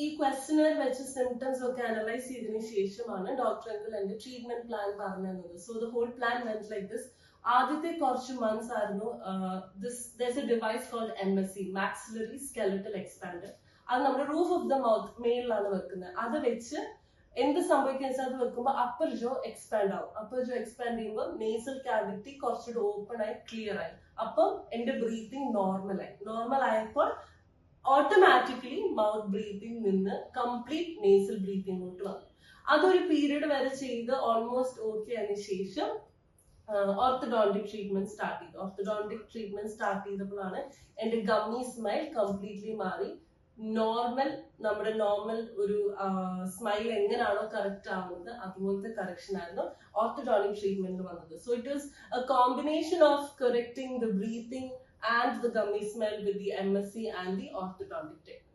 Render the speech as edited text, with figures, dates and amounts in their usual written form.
ഈ ക്വസ്റ്റ്യനർ വെച്ച് സിംറ്റംസ് ഒക്കെ അനലൈസ് ചെയ്തതിനു ശേഷമാണ് ഡോക്ടർ അങ്കിൾ എന്റെ ട്രീറ്റ്മെന്റ് പ്ലാൻ പറഞ്ഞു തന്നത്. So the whole plan went like this. ആദ്യത്തെ കുറച്ച് മന്ത്സ് ആയിരുന്നു there's a device called MSC, maxillary skeletal expander. അത് നമ്മുടെ റൂഫ് ഓഫ് ദ മൗത്ത് മേളിലാണ് വെക്കുന്നത്. അത് വെച്ച് എന്ത് സംഭവിക്കുന്ന വെച്ചാൽ അത് വെക്കുമ്പോൾ അപ്പർ ജോ എക്സ്പാൻഡ് ആവും. അപ്പർ ജോ എക്സ്പാൻഡ് ചെയ്യുമ്പോൾ നേസൽ കാവിറ്റി കുറച്ചുകൂടി ഓപ്പൺ ആയി ക്ലിയർ ആയി. അപ്പം എന്റെ ബ്രീത്തിങ് നോർമൽ ആയപ്പോൾ ഓട്ടോമാറ്റിക്കലി മൗത്ത് ബ്രീത്തിങ് നിന്ന് കംപ്ലീറ്റ് നേസൽ ബ്രീത്തിങ്ങിലോട്ട് വന്നു. അതൊരു പീരീഡ് വരെ ചെയ്ത് ഓൾമോസ്റ്റ് ഓക്കെ ആയതിനു ശേഷം ഓർത്തഡോണ്ടിക് ട്രീറ്റ്മെന്റ് സ്റ്റാർട്ട് ചെയ്തപ്പോഴാണ് എന്റെ ഗമ്മി സ്മൈൽ കംപ്ലീറ്റ്ലി മാറി. നമ്മുടെ നോർമൽ ഒരു സ്മൈൽ എങ്ങനെയാണോ കറക്റ്റ് ആവുന്നത് അതുപോലത്തെ കറക്ഷൻ ആയിരുന്നു ഓർത്തഡോണ്ടിക് ട്രീറ്റ്മെന്റ് വന്നത്. So it was A combination of correcting the breathing and the gummy smell with the MSC and the orthodontic technique.